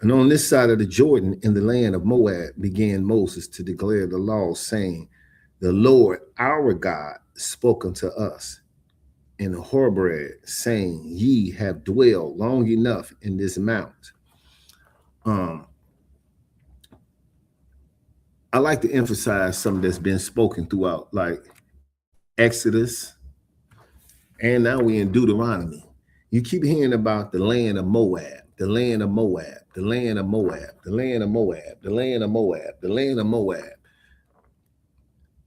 And on this side of the Jordan, in the land of Moab, began Moses to declare the law, saying, the Lord our God spoke unto us in Horeb, saying, ye have dwelled long enough in this mount. Um, I like to emphasize something that's been spoken throughout, like Exodus, and now we in Deuteronomy. You keep hearing about the land of Moab, the land of Moab, the land of Moab, the land of Moab, the land of Moab, the land of Moab.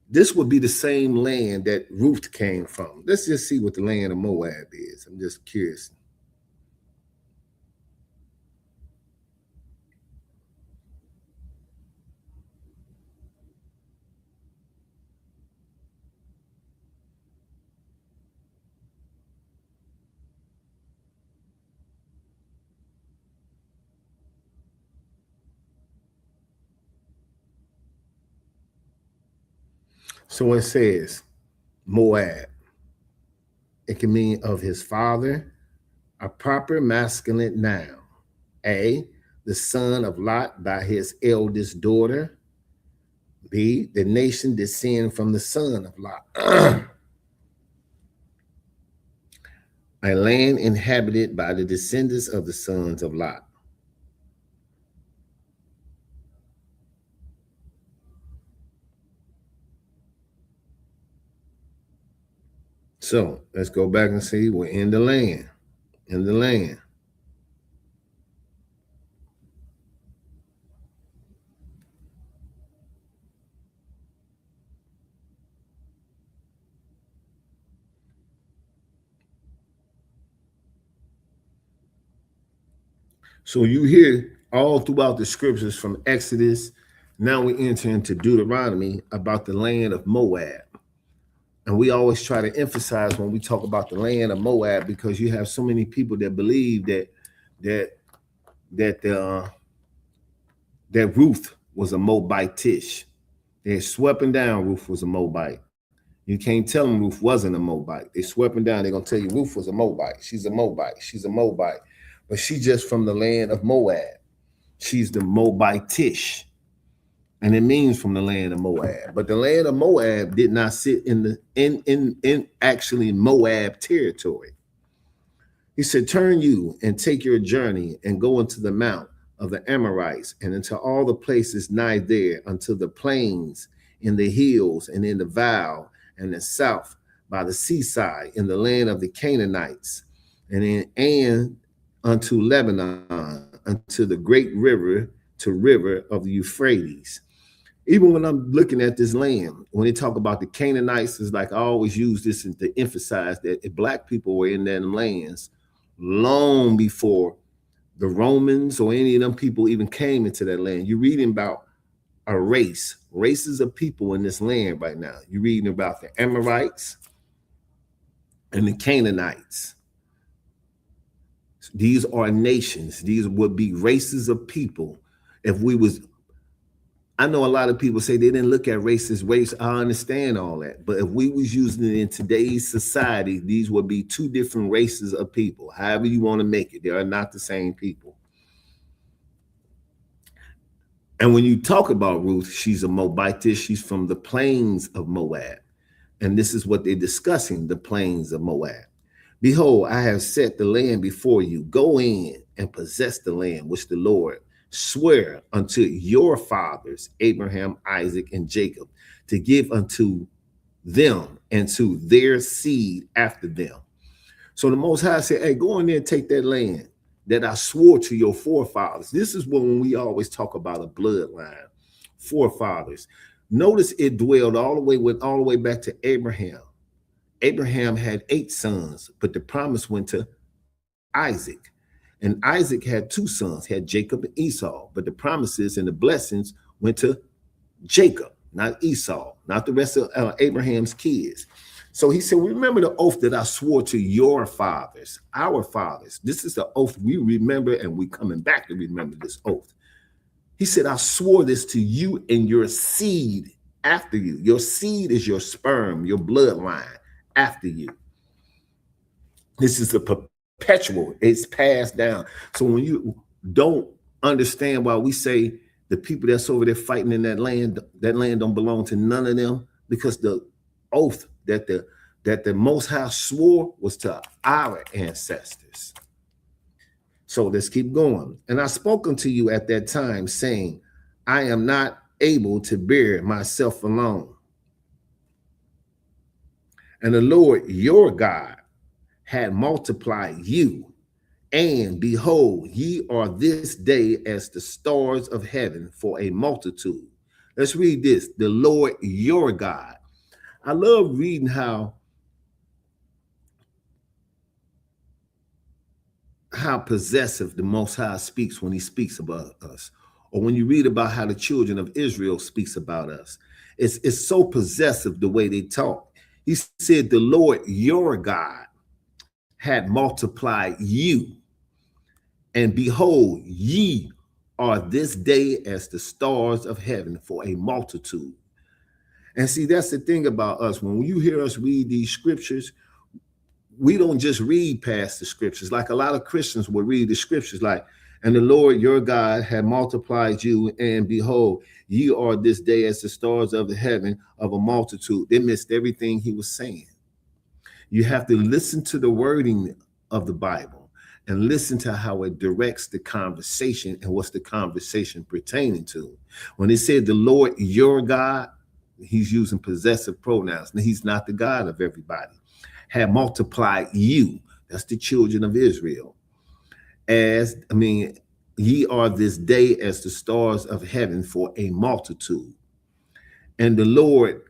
This would be the same land that Ruth came from. Let's just see what the land of Moab is. I'm just curious. So it says Moab. It can mean of his father, a proper masculine noun. A, the son of Lot by his eldest daughter. B, the nation descend from the son of Lot. A land inhabited by the descendants of the sons of Lot. So let's go back and see we're in the land. In the land. So you hear all throughout the scriptures from Exodus, now we enter into Deuteronomy about the land of Moab. And we always try to emphasize when we talk about the land of Moab, because you have so many people that believe that that Ruth was a Moabitish. They swept down Ruth was a Moabite. You can't tell them Ruth wasn't a Moabite. They swept him down. They're going to tell you Ruth was a Moabite. She's a Moabite. She's a Moabite. But she's just from the land of Moab. She's the Moabitish. And it means from the land of Moab. But the land of Moab did not sit in actually Moab territory. He said, turn you and take your journey and go into the mount of the Amorites and into all the places nigh there, unto the plains, in the hills, and in the vale, and the south by the seaside, in the land of the Canaanites, and unto Lebanon, unto the great river, to river of the Euphrates. Even when I'm looking at this land, when they talk about the Canaanites, it's like I always use this to emphasize that if black people were in them lands long before the Romans or any of them people even came into that land. You're reading about a races of people in this land right now. You're reading about the Amorites and the Canaanites. These are nations. These would be races of people. If we was, I know a lot of people say they didn't look at race as race. I understand all that. But if we was using it in today's society, these would be two different races of people. However you want to make it, they are not the same people. And when you talk about Ruth, she's a Moabitess. She's from the plains of Moab. And this is what they're discussing, the plains of Moab. Behold, I have set the land before you. Go in and possess the land which the Lord swear unto your fathers, Abraham, Isaac, and Jacob, to give unto them and to their seed after them. So the Most High said, hey, go in there and take that land that I swore to your forefathers. This is when we always talk about a bloodline, forefathers. Notice it dwelled all the way back to Abraham. Abraham had 8 sons, but the promise went to Isaac. And Isaac had 2 sons, had Jacob and Esau, but the promises and the blessings went to Jacob, not Esau, not the rest of Abraham's kids. So he said, remember the oath that I swore to your fathers, our fathers. This is the oath we remember, and we coming back to remember this oath. He said, I swore this to you and your seed after you. Your seed is your sperm, your bloodline after you. This is a perpetual, it's passed down. So when you don't understand why we say the people that's over there fighting in that land don't belong to none of them, because the oath that the Most High swore was to our ancestors. So let's keep going. And I spoke unto you at that time, saying, I am not able to bear myself alone. And the Lord your God had multiplied you, and behold, ye are this day as the stars of heaven for a multitude. Let's read this. The Lord your God. I love reading how possessive the Most High speaks when he speaks about us, or when you read about how the children of Israel speaks about us. It's so possessive the way they talk. He said, the Lord your God had multiplied you, and behold, ye are this day as the stars of heaven for a multitude. And see, that's the thing about us. When you hear us read these scriptures, we don't just read past the scriptures. Like a lot of Christians will read the scriptures like, and the Lord your God had multiplied you, and behold, ye are this day as the stars of the heaven of a multitude. They missed everything he was saying. You have to listen to the wording of the Bible and listen to how it directs the conversation and what's the conversation pertaining to. When it said the Lord your God, he's using possessive pronouns. Now, he's not the God of everybody. Had multiplied you, that's the children of Israel, ye are this day as the stars of heaven for a multitude. And the Lord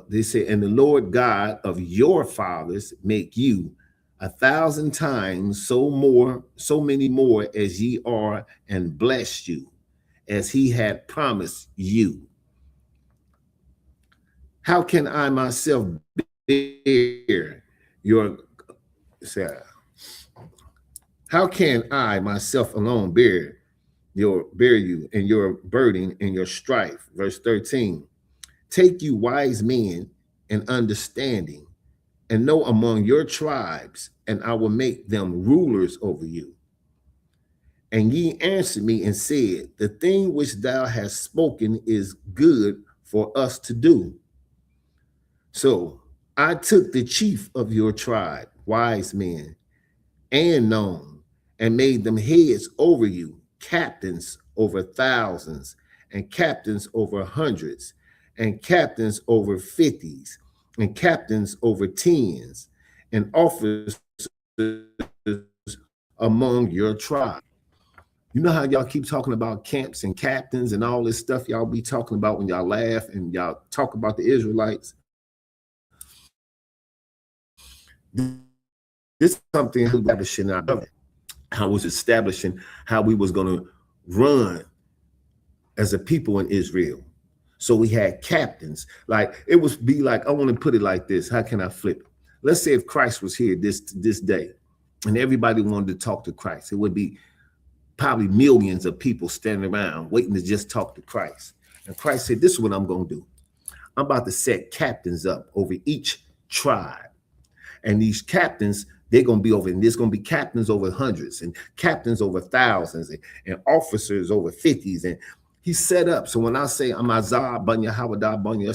they say, and the Lord God of your fathers make you 1,000 times so many more as ye are, and bless you as he had promised you. How can I myself bear your how can I myself alone bear you and your burden and your strife? Verse 13. Take you wise men and understanding, and know among your tribes, and I will make them rulers over you. And ye answered me and said, the thing which thou hast spoken is good for us to do. So I took the chief of your tribe, wise men, and known, and made them heads over you, captains over thousands, and captains over hundreds, and captains over 50s, and captains over 10s, and officers among your tribe. You know how y'all keep talking about camps and captains and all this stuff y'all be talking about when y'all laugh and y'all talk about the Israelites? This is something I was establishing how we was going to run as a people in Israel. So we had captains. Like it would be like, I want to put it like this. How can I flip it? Let's say if Christ was here this day and everybody wanted to talk to Christ, it would be probably millions of people standing around waiting to just talk to Christ. And Christ said, this is what I'm going to do. I'm about to set captains up over each tribe. And these captains, they're going to be over, and there's going to be captains over hundreds and captains over thousands and officers over 50s. And he set up. So when I say I'm Azar, Banya Hawada, Banya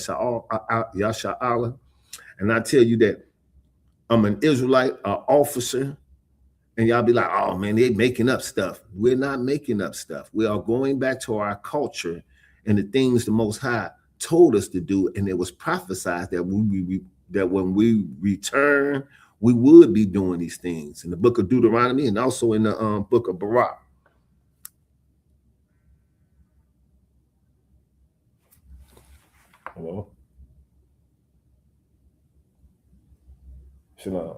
Yasha Allah, and I tell you that I'm an Israelite, an officer, and y'all be like, oh man, they're making up stuff. We're not making up stuff. We are going back to our culture and the things the Most High told us to do. And it was prophesied that when we return, we would be doing these things in the book of Deuteronomy and also in the book of Barak. Hello? Shalom.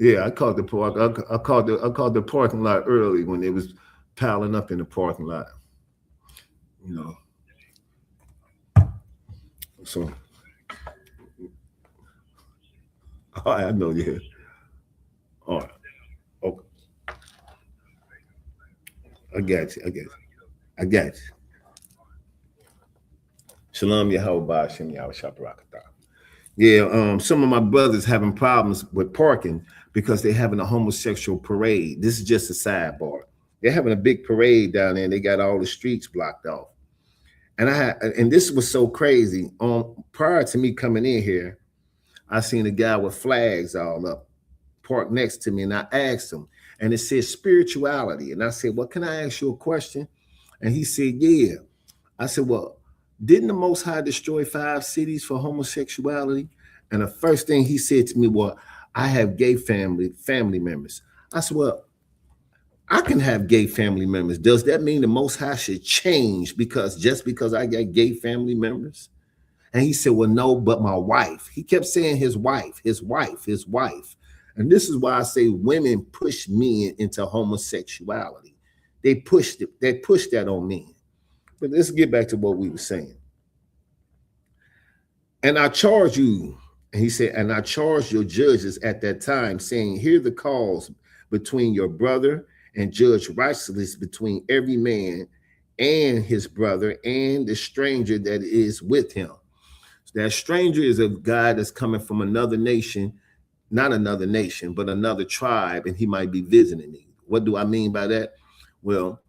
I called the park. I called the parking lot early when it was piling up in the parking lot. You know. So I know you. All right. Okay. I got you. I got you. Shalom Yahweh Shem Yahweh Shabarakatah. Yeah, some of my brothers having problems with parking because they're having a homosexual parade. This is just a sidebar. They're having a big parade down there and they got all the streets blocked off. And this was so crazy. Prior to me coming in here, I seen a guy with flags all up parked next to me, and I asked him, and it said spirituality. And I said, well, can I ask you a question? And he said, yeah. I said, well, didn't the Most High destroy 5 cities for homosexuality? And the first thing he said to me was, I have gay family members. I said, well, I can have gay family members. Does that mean the Most High should change just because I got gay family members? And he said, well, no, but my wife. He kept saying his wife, his wife, his wife. And this is why I say women push men into homosexuality. They pushed that on men. But let's get back to what we were saying. And I charge you, and he said, and I charged your judges at that time, saying, hear the cause between your brother and judge righteousness between every man and his brother and the stranger that is with him. That stranger is a guy that's coming from another nation, not another nation, but another tribe, and he might be visiting me. What do I mean by that? Well,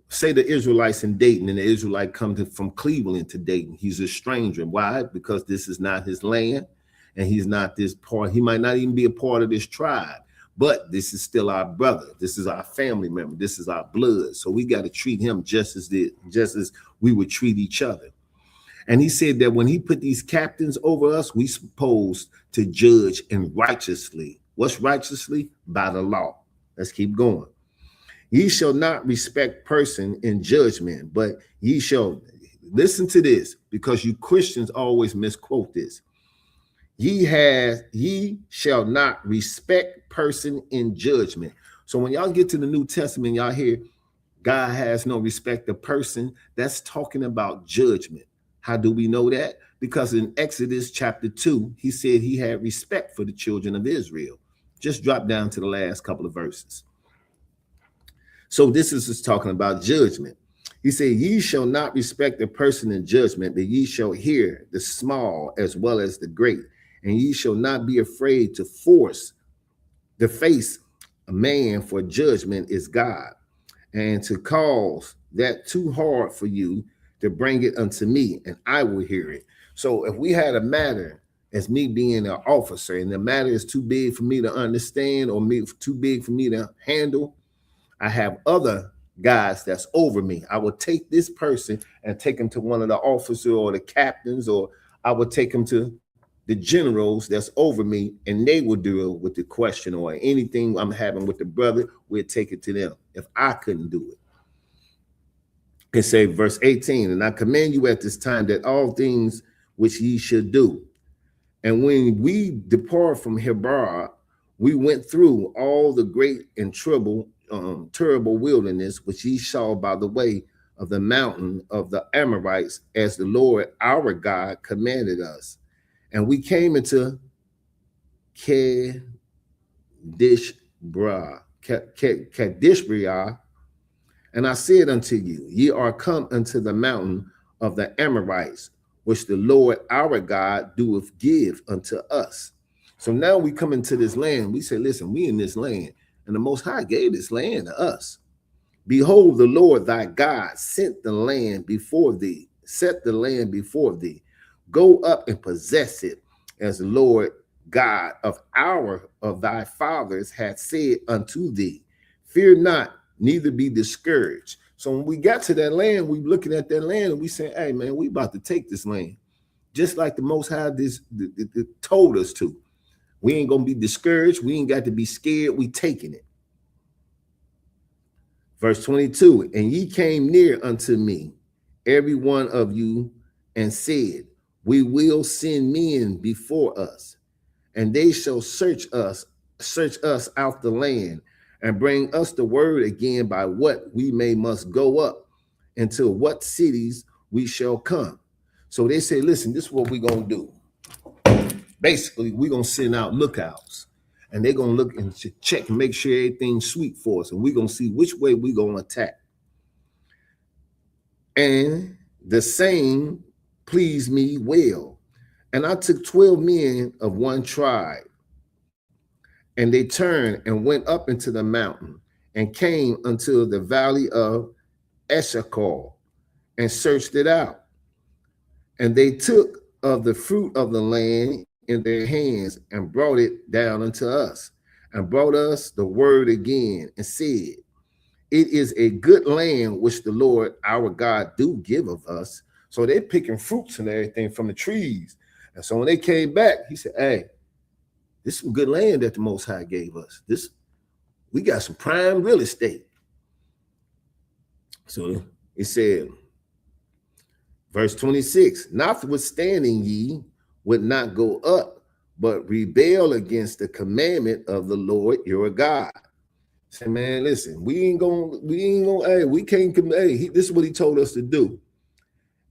say the Israelites in Dayton, and the Israelite comes from Cleveland to Dayton. He's a stranger. Why? Because this is not his land, and he's not this part. He might not even be a part of this tribe, but this is still our brother. This is our family member. This is our blood. So we got to treat him just as we would treat each other. And he said that when he put these captains over us, we supposed to judge and righteously. What's righteously? By the law. Let's keep going. Ye shall not respect person in judgment, but ye shall, listen to this, because you Christians always misquote this. Ye shall not respect person in judgment. So when y'all get to the New Testament, y'all hear God has no respect of person. That's talking about judgment. How do we know that? Because in Exodus chapter 2, he said he had respect for the children of Israel. Just drop down to the last couple of verses. So this is just talking about judgment. He said, ye shall not respect the person in judgment, but ye shall hear the small as well as the great. And ye shall not be afraid to face a man, for judgment is God. And to cause that too hard for you, to bring it unto me, and I will hear it. So if we had a matter as me being an officer, and the matter is too big for me to understand or too big for me to handle, I have other guys that's over me. I will take this person and take him to one of the officers or the captains, or I will take him to the generals that's over me, and they will deal with the question or anything I'm having with the brother. We'll take it to them if I couldn't do it. It say verse 18, and I command you at this time that all things which ye should do. And when we depart from Hebron, we went through all the great and terrible wilderness, which ye saw by the way of the mountain of the Amorites, as the Lord our God commanded us. And we came into Kadishbra, and I said unto you, ye are come unto the mountain of the Amorites, which the Lord our God doeth give unto us. So now we come into this land. We say, listen, we in this land, and the Most High gave this land to us. Behold, the Lord thy God set the land before thee. Go up and possess it, as the Lord God of thy fathers hath said unto thee. Fear not, neither be discouraged. So when we got to that land, we looking at that land and we say, hey man, we about to take this land. Just like the Most High told us to. We ain't gonna be discouraged. We ain't got to be scared. We taking it. Verse 22, and ye came near unto me, every one of you, and said, we will send men before us, and they shall search us out the land, and bring us the word again by what we must go up, into what cities we shall come. So they say, listen, this is what we're going to do. Basically, we're going to send out lookouts, and they're going to look and check and make sure everything's sweet for us, and we're going to see which way we're going to attack. and the same pleased me well. And I took 12 men of one tribe, and they turned and went up into the mountain and came unto the valley of Eshcol and searched it out. And they took of the fruit of the land in their hands and brought it down unto us, and brought us the word again, and said, it is a good land which the Lord our God do give of us. So they're picking fruits and everything from the trees. And so when they came back, he said, hey, this is some good land that the Most High gave us. We got some prime real estate. So it said, verse 26, notwithstanding ye would not go up, but rebel against the commandment of the Lord your God. Say, man, listen, we ain't gonna, hey, we can't, hey, this is what he told us to do.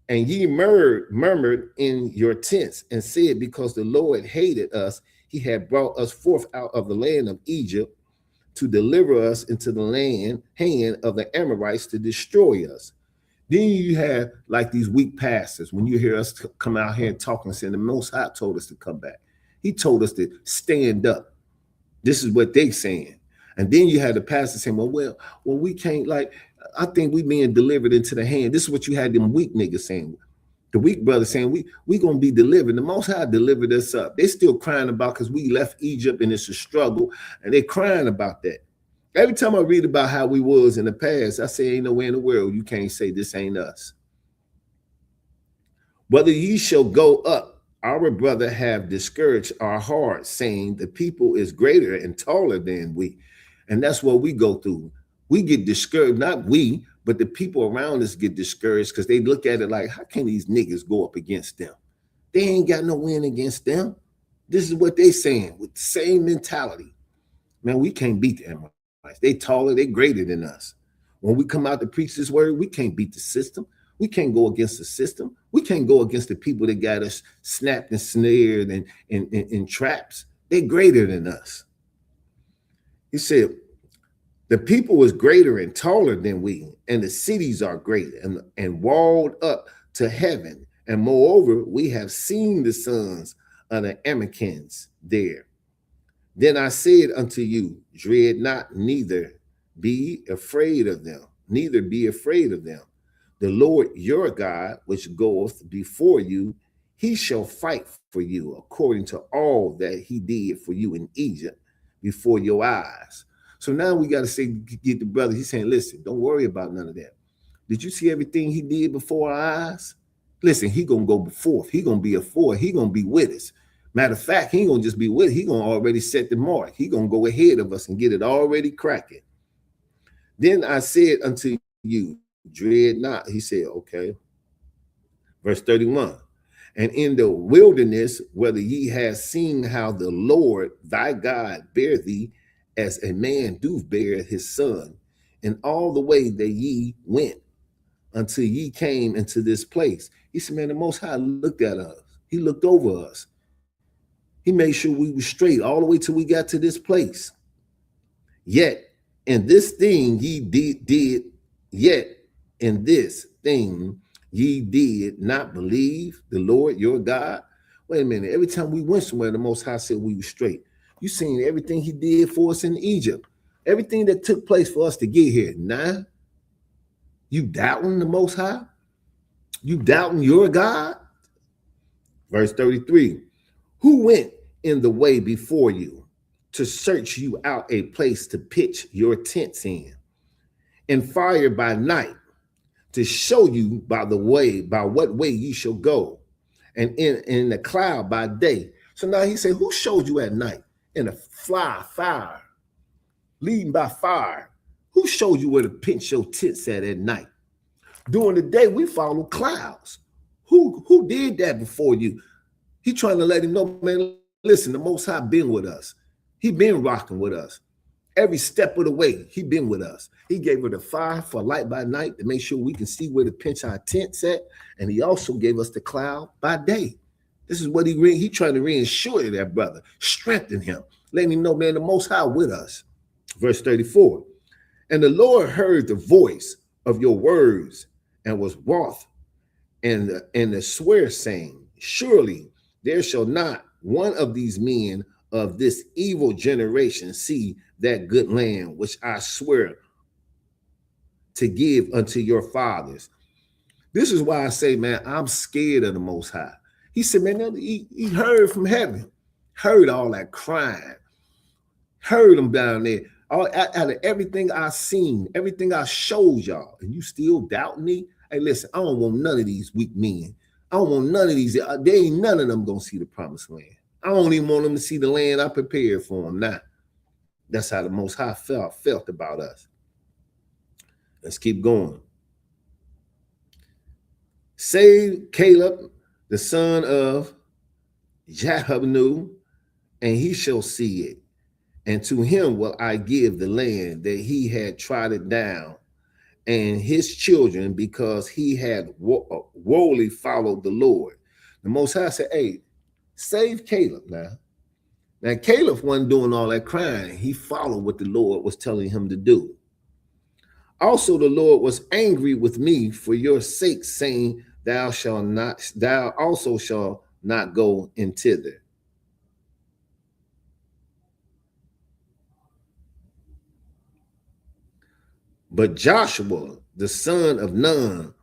And ye murmured in your tents and said, because the Lord hated us, he had brought us forth out of the land of Egypt to deliver us into the hand of the Amorites to destroy us. Then you have like these weak pastors. When you hear us come out here and talk and saying the Most High told us to come back. He told us to stand up. This is what they saying. And then you had the pastor saying, well, we can't, like, I think we being delivered into the hand. This is what you had them weak niggas saying. The weak brothers saying, we going to be delivered. The Most High delivered us up. They still crying about because we left Egypt and it's a struggle. And they crying about that. Every time I read about how we was in the past, I say, ain't nowhere in the world you can't say this ain't us. Whether ye shall go up, our brother have discouraged our hearts, saying the people is greater and taller than we. And that's what we go through. We get discouraged, not we, but the people around us get discouraged because they look at it like, how can these niggas go up against them? They ain't got no win against them. This is what they saying with the same mentality. Man, we can't beat them. They taller, they greater than us. When we come out to preach this word, we can't beat the system. We can't go against the system. We can't go against the people that got us snapped and snared and in traps. They're greater than us. He said, the people is greater and taller than we, and the cities are great and walled up to heaven. And moreover, we have seen the sons of the Anakims there. Then I said unto you, dread not, neither be afraid of them, neither be afraid of them. The Lord your God, which goeth before you, he shall fight for you according to all that he did for you in Egypt before your eyes. So now we got to say, get the brother. He's saying, listen, don't worry about none of that. Did you see everything he did before our eyes? Listen, he going to go before. He going to be a force. He going to be with us. Matter of fact, he ain't going to just be with us. He going to already set the mark. He going to go ahead of us and get it already cracking. Then I said unto you, dread not. He said, okay. Verse 31. And in the wilderness, whether ye have seen how the Lord thy God bear thee as a man do bear his son, in all the way that ye went until ye came into this place. He said, man, the Most High looked at us. He looked over us. He made sure we were straight all the way till we got to this place. Yet in this thing ye did yet in this thing ye did not believe the Lord your God. Wait a minute. Every time we went somewhere, the Most High said we were straight. You seen everything he did for us in Egypt. Everything that took place for us to get here. Now, you doubting the Most High? You doubting your God? Verse 33. Who went in the way before you to search you out a place to pitch your tents in, and fire by night to show you by what way you shall go, and in the cloud by day. So now he said, who showed you at night in a fire, leading by fire? Who showed you where to pinch your tents at night? During the day, we follow clouds. Who did that before you? He trying to let him know, man, listen, the Most High been with us. He been rocking with us. Every step of the way, he been with us. He gave her the fire for light by night to make sure we can see where to pinch our tents at. And he also gave us the cloud by day. This is what he trying to reassure that brother, strengthen him, letting him know, man, the Most High with us. Verse 34. And the Lord heard the voice of your words and was wroth, and the swear, saying, surely there shall not one of these men of this evil generation see that good land which I swear to give unto your fathers. This is why I say, man, I'm scared of the Most High. He said, man, he heard from heaven, heard all that crying, heard them down there. Out of everything I seen, everything I showed y'all, and you still doubt me? Hey, listen, I don't want none of these weak men. I don't want none of these. They ain't none of them gonna see the promised land. I don't even want them to see the land I prepared for them. Now, that's how the Most High felt about us. Let's keep going. Save Caleb, the son of Jehabnu, and he shall see it. And to him will I give the land that he had trodden down, and his children, because he had wholly followed the Lord. The Most High said, hey, save Caleb now. Now, Caleb wasn't doing all that crying. He followed what the Lord was telling him to do. Also, the Lord was angry with me for your sake, saying, thou also shalt not go in thither. But Joshua, the son of Nun,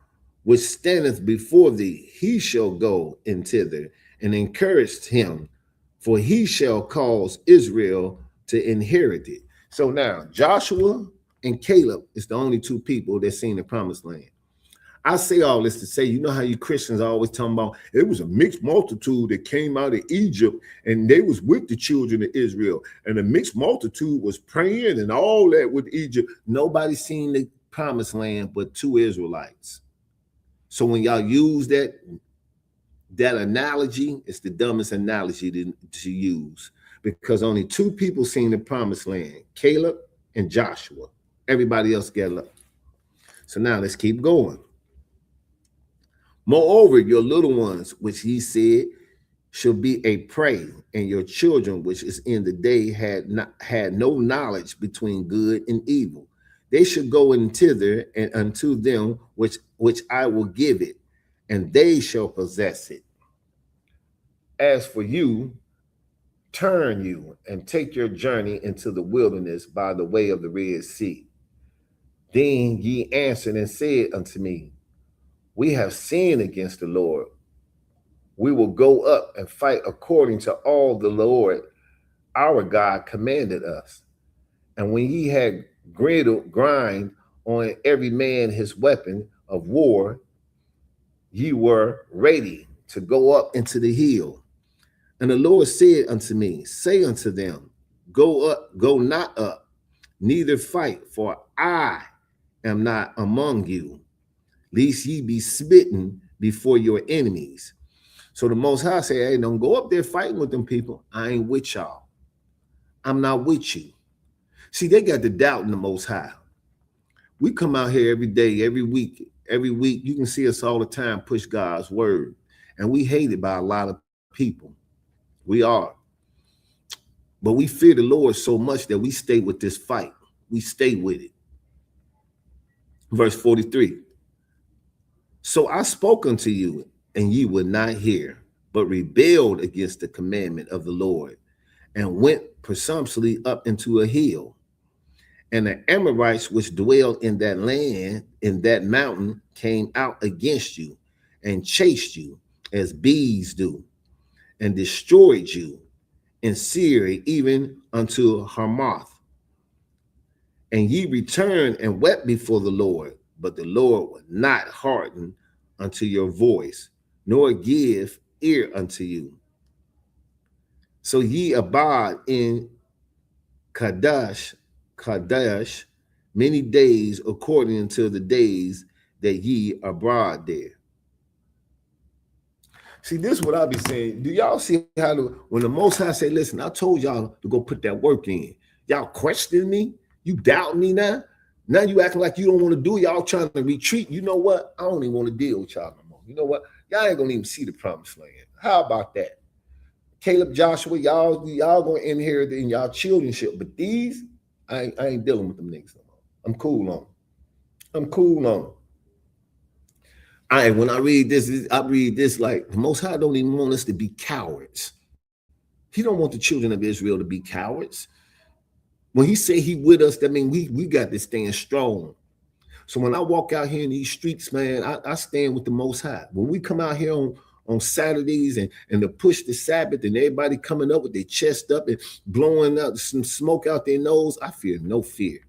which standeth before thee, he shall go in thither, and encouraged him, for he shall cause Israel to inherit it. So now Joshua and Caleb is the only two people that seen the promised land. I say all this to say, you know how you Christians are always talking about it was a mixed multitude that came out of Egypt and they was with the children of Israel, and the mixed multitude was praying and all that with Egypt. Nobody seen the promised land but 2 Israelites. So when y'all use that analogy, it's the dumbest analogy to use, because only 2 people seen the promised land, Caleb and Joshua. Everybody else got up. So now let's keep going. Moreover, your little ones, which he said, shall be a prey, and your children, which is in the day, had no knowledge between good and evil. They should go in thither, and unto them which I will give it, and they shall possess it. As for you, turn you and take your journey into the wilderness by the way of the Red Sea. Then ye answered and said unto me, we have sinned against the Lord. We will go up and fight according to all the Lord our God commanded us. And when ye had grind on every man his weapon of war, ye were ready to go up into the hill. And the Lord said unto me, say unto them, go up, go not up, neither fight, for I am not among you, lest ye be smitten before your enemies. So the Most High say, hey, don't go up there fighting with them people. I ain't with y'all. I'm not with you. See, they got the doubt in the Most High. We come out here every day, every week. You can see us all the time push God's word. And we hated by a lot of people. We are. But we fear the Lord so much that we stay with this fight. We stay with it. Verse 43. So I spoke unto you, and ye would not hear, but rebelled against the commandment of the Lord, and went presumptuously up into a hill. And the Amorites which dwelled in that land, in that mountain, came out against you, and chased you, as bees do, and destroyed you in Syria, even unto Hamath. And ye returned and wept before the Lord, but the Lord would not hearken unto your voice, nor give ear unto you. So ye abide in Kadesh many days, according to the days that ye abroad there. See, this is what I be saying. Do y'all see how when the Most High say, listen, I told y'all to go put that work in. Y'all question me? You doubt me now? Now you acting like you don't want to do it. Y'all trying to retreat. You know what? I don't even want to deal with y'all no more. You know what? Y'all ain't gonna even see the promised land. How about that? Caleb, Joshua, y'all gonna inherit it in y'all childrenship. But these, I ain't dealing with them niggas no more. I'm cool on. When I read this like the Most High don't even want us to be cowards. He don't want the children of Israel to be cowards. When he say he with us, that means we got to stand strong. So when I walk out here in these streets, man, I stand with the Most High. When we come out here on Saturdays and to push the Sabbath and everybody coming up with their chest up and blowing out some smoke out their nose, I fear no fear.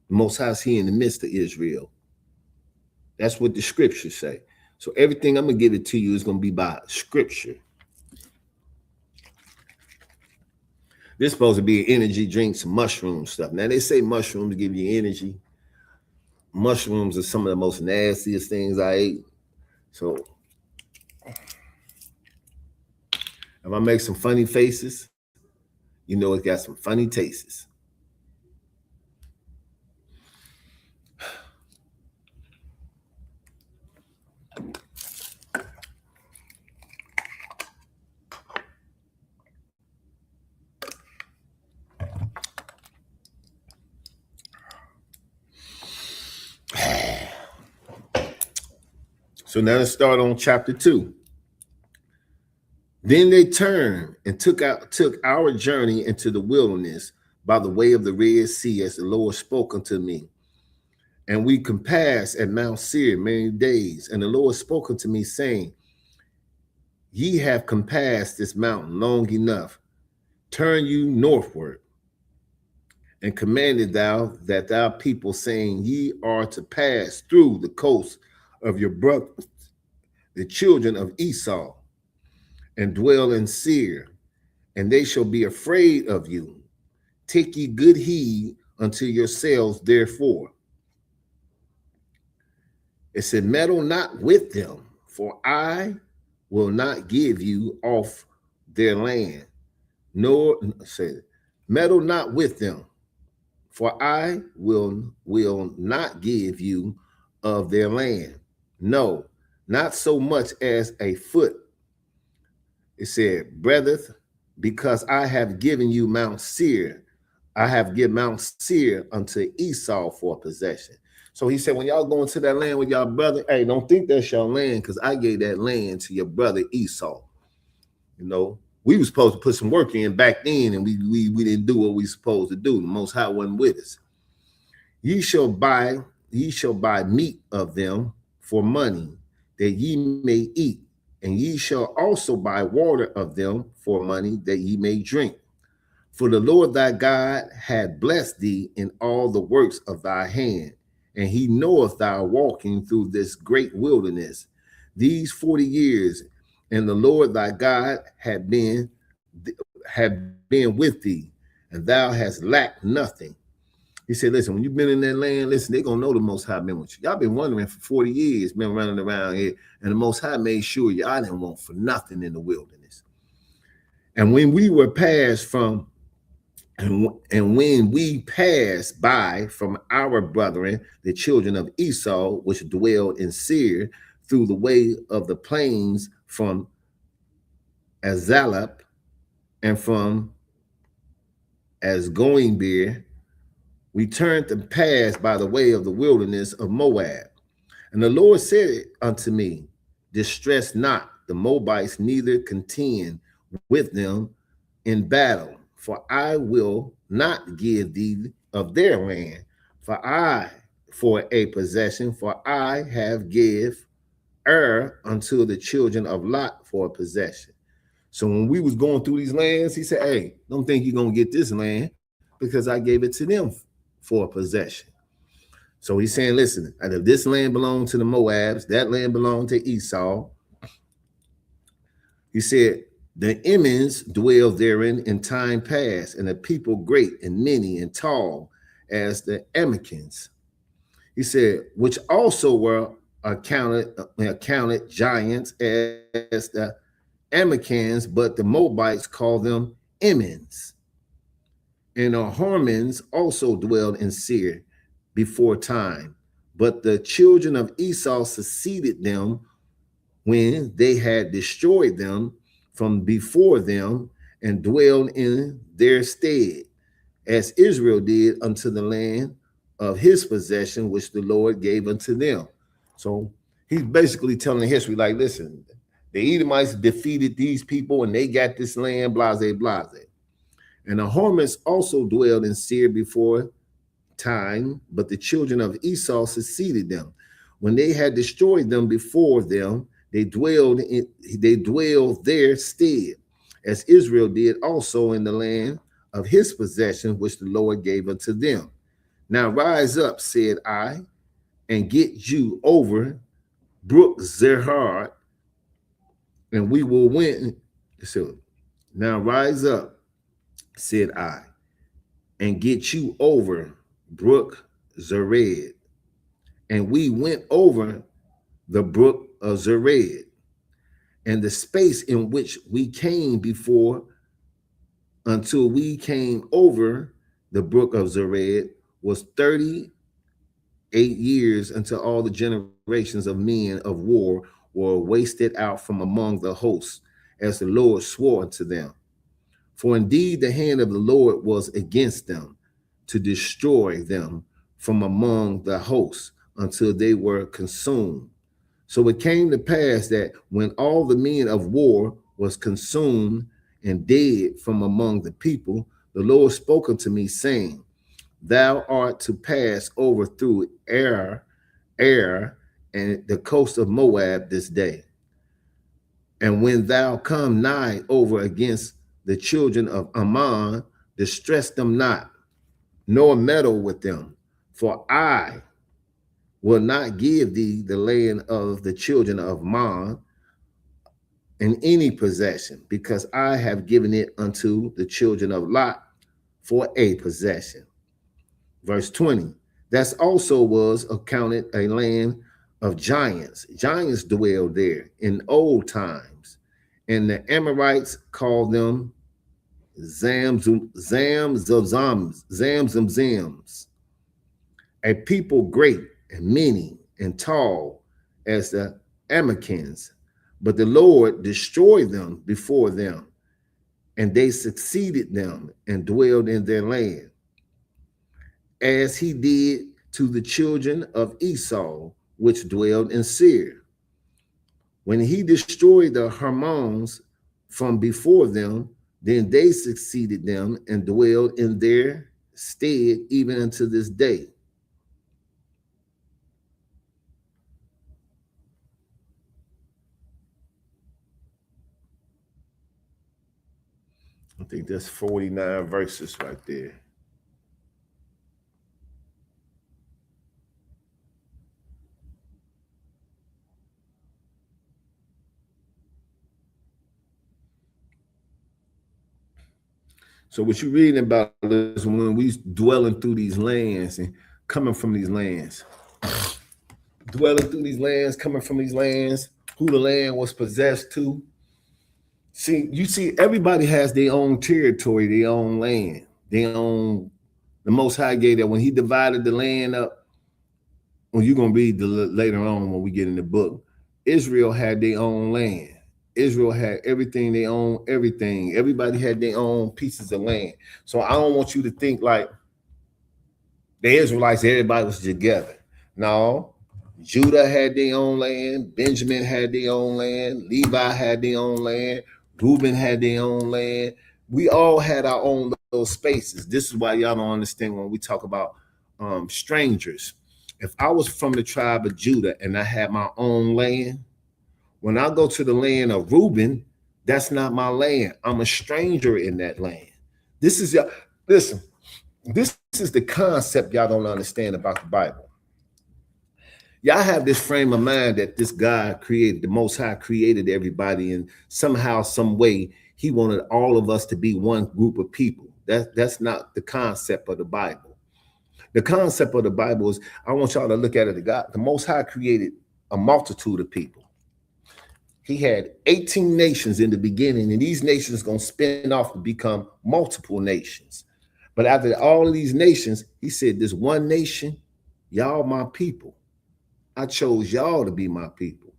The Most High is here in the midst of Israel. That's what the scriptures say. So everything I'm going to give it to you is going to be by scripture. This is supposed to be an energy drink, some mushroom stuff. Now, they say mushrooms give you energy. Mushrooms are some of the most nastiest things I ate. So if I make some funny faces, you know it got some funny tastes. So now let's start on chapter 2. Then they turned and took our journey into the wilderness by the way of the Red Sea, as the Lord spoke unto me. And we compassed at Mount Seir many days. And the Lord spoke unto me, saying, Ye have compassed this mountain long enough. Turn you northward. And commanded thou that thou people, saying, Ye are to pass through the coast of your brothers, the children of Esau, and dwell in Seir, and they shall be afraid of you. Take ye good heed unto yourselves, therefore. It said, meddle not with them, for I will not give you off their land. Nor said, meddle not with them, for I will not give you of their land. No, not so much as a foot. It said, breatheth, because I have given you Mount Seir. I have given Mount Seir unto Esau for possession. So he said, when y'all go into that land with y'all brother, hey, don't think that's your land, because I gave that land to your brother Esau. You know, we were supposed to put some work in back then, and we didn't do what we supposed to do. The Most High wasn't with us. Ye shall buy meat of them for money, that ye may eat, and ye shall also buy water of them for money, that ye may drink. For the Lord thy God hath blessed thee in all the works of thy hand, and he knoweth thy walking through this great wilderness these 40 years, and the Lord thy God had been with thee, and thou hast lacked nothing. He said, listen, when you've been in that land, listen, they're going to know the Most High been with you. Y'all been wondering for 40 years, been running around here, and the Most High made sure y'all didn't want for nothing in the wilderness. And when we were passed from, and when we passed by from our brethren, the children of Esau, which dwelled in Seir, through the way of the plains from Azalap and from Asgoinbir, we turned and passed by the way of the wilderness of Moab. And the Lord said unto me, distress not the Moabites, neither contend with them in battle, for I will not give thee of their land, for a possession, for I have give unto the children of Lot for a possession. So when we was going through these lands, he said, hey, don't think you're going to get this land, because I gave it to them for a possession. So he's saying, listen, if this land belonged to the Moabs, that land belonged to Esau. He said, the Emmons dwelled therein in time past, and a people great and many and tall as the Emmekins. He said, which also were accounted giants as the Emmekins, but the Moabites called them Emmons. And the Hormons also dwelled in Seir before time, but the children of Esau succeeded them when they had destroyed them from before them, and dwelled in their stead, as Israel did unto the land of his possession, which the Lord gave unto them. So He's basically telling the history, like, listen, the Edomites defeated these people and they got this land, blase, blase. And the Hormats also dwelled in Seir before time, but the children of Esau succeeded them. When they had destroyed them before them, they dwelled their stead, as Israel did also in the land of his possession, which the Lord gave unto them. Now rise up, said I, and get you over Brook Zerhard, and we will win. So now rise up, said I, and get you over Brook Zered. And we went over the brook of Zered, and the space in which we came before until we came over the brook of Zered was 38 years, until all the generations of men of war were wasted out from among the hosts, as the Lord swore to them. For indeed the hand of the Lord was against them, to destroy them from among the hosts, until they were consumed. So it came to pass that when all the men of war was consumed and dead from among the people, the Lord spoke unto me, saying, Thou art to pass over through Ar, and the coast of Moab this day. And when thou come nigh over against the children of Ammon, distress them not, nor meddle with them, for I will not give thee the land of the children of Ammon in any possession, because I have given it unto the children of Lot for a possession. Verse 20, that also was accounted a land of giants. Giants dwelled there in old times, and the Amorites called them Zamzams, a people great and many and tall as the Amakians. But the Lord destroyed them before them, and they succeeded them and dwelled in their land, as he did to the children of Esau, which dwelled in Seir. When he destroyed the Hermons from before them, then they succeeded them and dwelled in their stead even unto this day. I think that's 49 verses right there. So what you're reading about is when we dwelling through these lands and coming from these lands, dwelling through these lands, coming from these lands, who the land was possessed to. See, you see, everybody has their own territory, their own land, their own. The Most High gave that when He divided the land up. Well, you're gonna read later on when we get in the book. Israel had their own land. Israel had everything, they own everything. Everybody had their own pieces of land. So I don't want you to think like the Israelites, everybody was together. No, Judah had their own land, Benjamin had their own land, Levi had their own land, Reuben had their own land. We all had our own little spaces. This is why y'all don't understand when we talk about strangers. If I was from the tribe of Judah and I had my own land, when I go to the land of Reuben, that's not my land. I'm a stranger in that land. This is listen, this is the concept y'all don't understand about the Bible. Y'all have this frame of mind that this God created, the Most High created everybody, and somehow, some way, He wanted all of us to be one group of people. That's not the concept of the Bible. The concept of the Bible is, I want y'all to look at it. The Most High created a multitude of people. He had 18 nations in the beginning, and these nations going to spin off and become multiple nations. But after all of these nations, He said, this one nation, y'all my people. I chose y'all to be my people.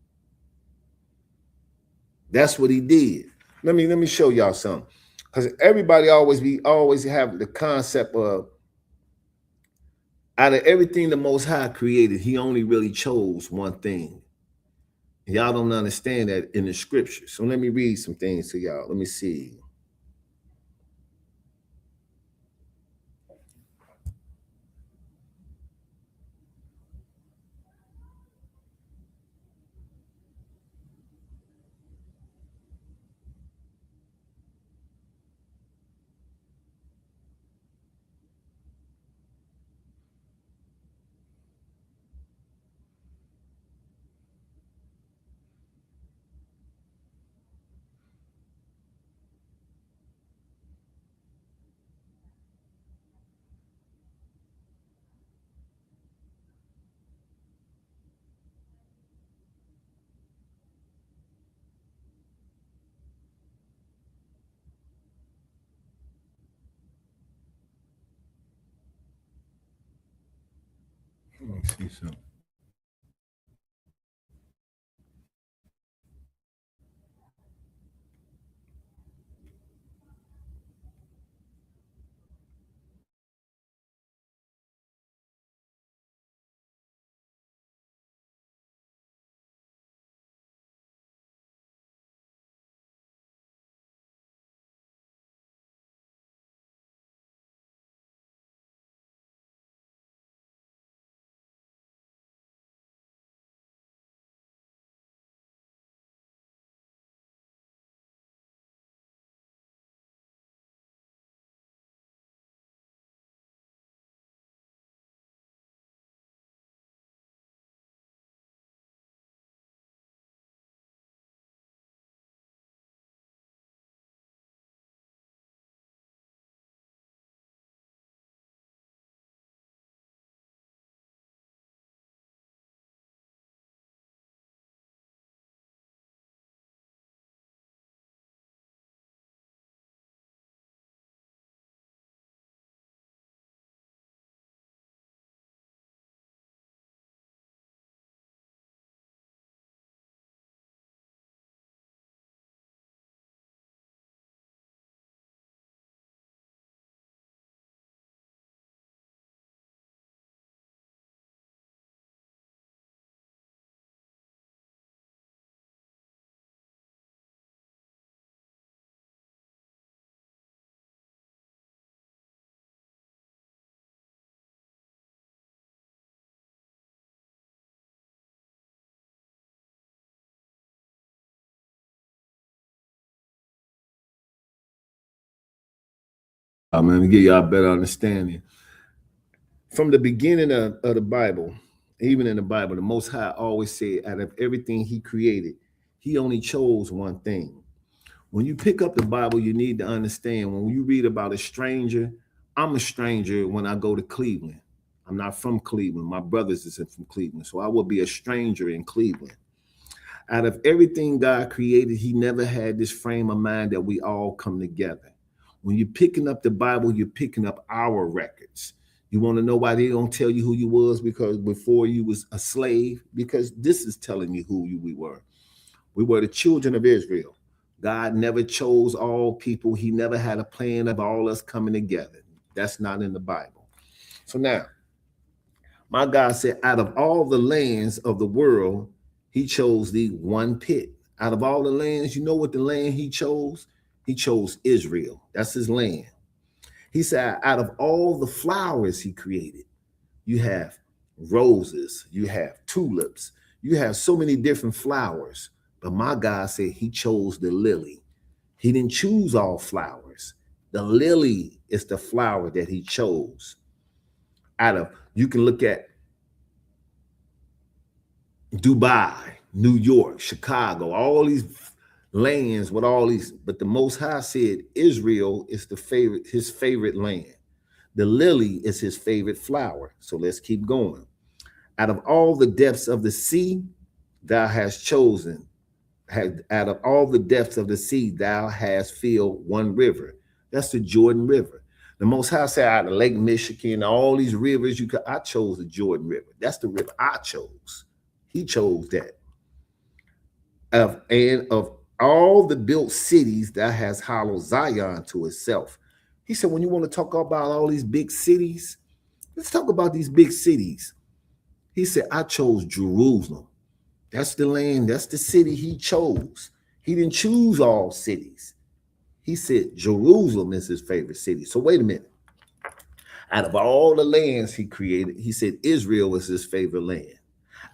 That's what He did. Let me show y'all something. Because everybody always have the concept of, out of everything the Most High created, He only really chose one thing. Y'all don't understand that in the scripture. So let me read some things to y'all. Let me see. Let me see something. I'm going to give y'all a better understanding. From the beginning of the Bible, even in the Bible, the Most High always said, out of everything He created, He only chose one thing. When you pick up the Bible, you need to understand when you read about a stranger, I'm a stranger when I go to Cleveland. I'm not from Cleveland. My brothers isn't from Cleveland. So I will be a stranger in Cleveland. Out of everything God created, He never had this frame of mind that we all come together. When you're picking up the Bible, you're picking up our records. You want to know why they don't tell you who you was? Because before you was a slave, because this is telling you who we were. We were the children of Israel. God never chose all people. He never had a plan of all us coming together. That's not in the Bible. So now, my God said, out of all the lands of the world, He chose the one pit. Out of all the lands, you know what the land He chose? He chose Israel. That's His land. He said, out of all the flowers He created, you have roses, you have tulips, you have so many different flowers. But my God said He chose the lily. He didn't choose all flowers. The lily is the flower that He chose. Out of, you can look at Dubai, New York, Chicago, all these lands with all these, but the Most High said Israel is His favorite land. The lily is His favorite flower. So let's keep going. Out of all the depths of the sea, thou hast chosen. Out of all the depths of the sea, thou hast filled one river. That's the Jordan River. The Most High said, out of Lake Michigan, all these rivers, I chose the Jordan River. That's the river I chose. He chose that. And of all the built cities, that has hollowed Zion to itself. He said, when you want to talk about all these big cities, let's talk about these big cities. He said, I chose Jerusalem. That's the land, that's the city he chose. He didn't choose all cities. He said Jerusalem is his favorite city. So wait a minute. Out of all the lands he created, he said Israel was his favorite land.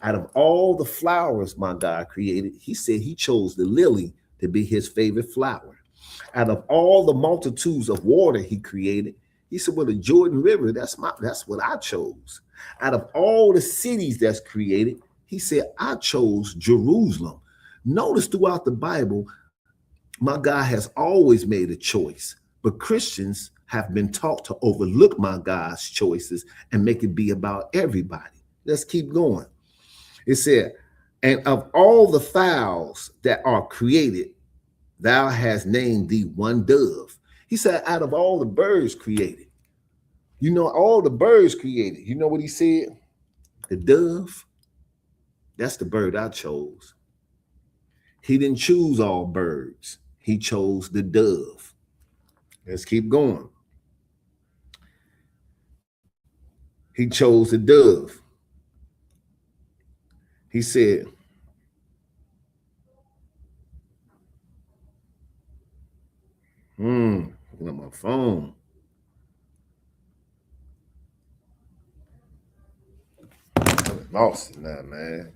Out of all the flowers my God created, he said he chose the lily to be his favorite flower. Out of all the multitudes of water he created, he said, well, the Jordan River, that's what I chose. Out of all the cities that's created, he said, I chose Jerusalem. Notice throughout the Bible, my God has always made a choice, but Christians have been taught to overlook my God's choices and make it be about everybody. Let's keep going. It said, and of all the fowls that are created, thou hast named thee one dove. He said, out of all the birds created, all the birds created, you know what he said? The dove, that's the bird I chose. He didn't choose all birds. He chose the dove. Let's keep going. He chose the dove. He said, looking at my phone. I'm lost in that, man.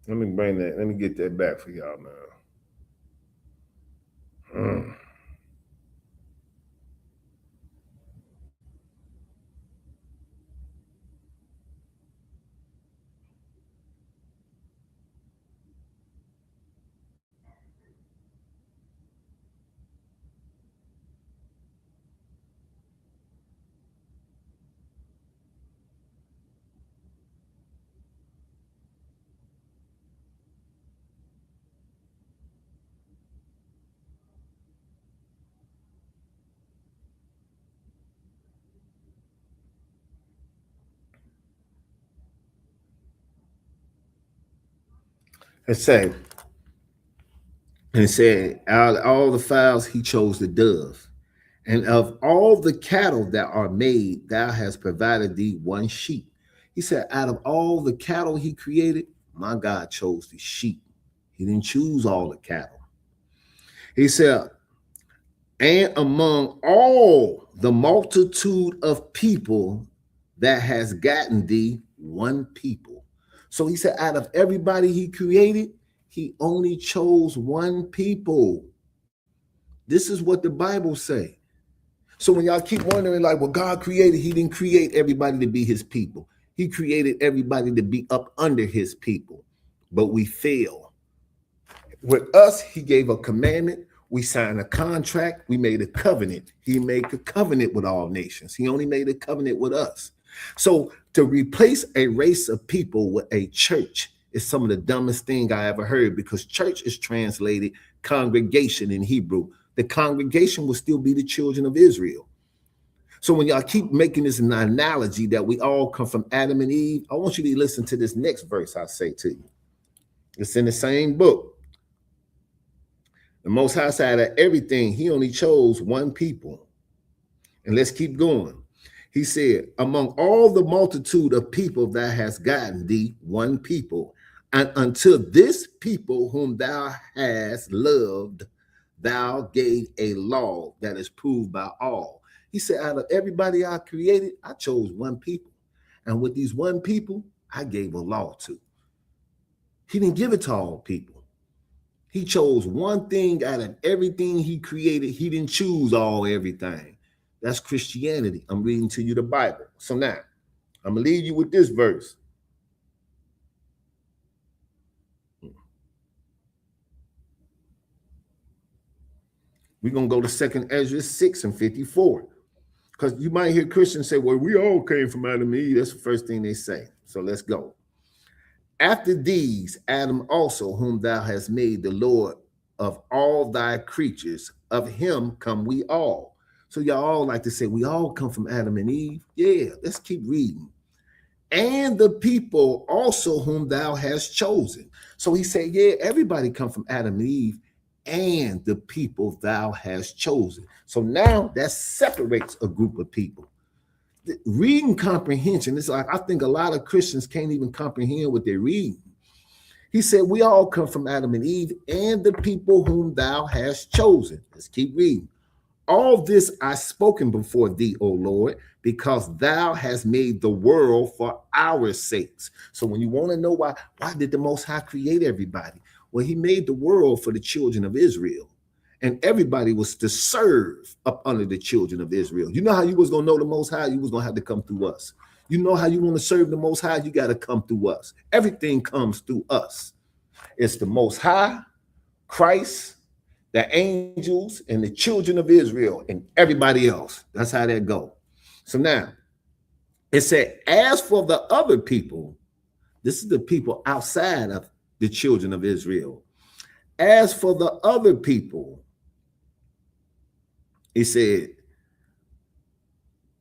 Let me get that back for y'all, man. It said, out of all the fowls, he chose the dove. And of all the cattle that are made, thou hast provided thee one sheep. He said, out of all the cattle he created, my God chose the sheep. He didn't choose all the cattle. He said, and among all the multitude of people that has gotten thee one people. So he said, out of everybody he created, he only chose one people. This is what the Bible say. So when y'all keep wondering, like, well, God created, he didn't create everybody to be his people. He created everybody to be up under his people. But we fail. With us, he gave a commandment. We signed a contract. We made a covenant. He made a covenant with all nations. He only made a covenant with us. So to replace a race of people with a church is some of the dumbest thing I ever heard, because church is translated congregation in Hebrew. The congregation will still be the children of Israel. So when y'all keep making this an analogy that we all come from Adam and Eve, I want you to listen to this next verse I say to you. It's in the same book. The Most High side of everything, he only chose one people. And let's keep going. He said, among all the multitude of people that has gotten thee one people, and unto this people whom thou hast loved, thou gave a law that is proved by all. He said, out of everybody I created, I chose one people. And with these one people, I gave a law to. He didn't give it to all people. He chose one thing out of everything he created. He didn't choose all everything. That's Christianity. I'm reading to you the Bible. So now, I'm going to leave you with this verse. We're going to go to 2nd Ezra 6:54. Because you might hear Christians say, well, we all came from Adam and Eve. That's the first thing they say. So let's go. After these, Adam also, whom thou hast made the Lord of all thy creatures, of him come we all. So y'all all like to say, we all come from Adam and Eve. Yeah, let's keep reading. and the people also whom thou hast chosen. So he said, yeah, everybody come from Adam and Eve and the people thou hast chosen. So now that separates a group of people. Reading comprehension, it's like I think a lot of Christians can't even comprehend what they're reading. He said, we all come from Adam and Eve and the people whom thou hast chosen. Let's keep reading. All this I spoken before thee, O Lord, because thou hast made the world for our sakes. So when you want to know why did the Most High create everybody? Well, he made the world for the children of Israel. And everybody was to serve up under the children of Israel. You know how you was going to know the Most High? You was going to have to come through us. You know how you want to serve the Most High? You got to come through us. Everything comes through us. It's the Most High, Christ, the angels, and the children of Israel, and everybody else. That's how that go. So now, it said, as for the other people, this is the people outside of the children of Israel. As for the other people, he said,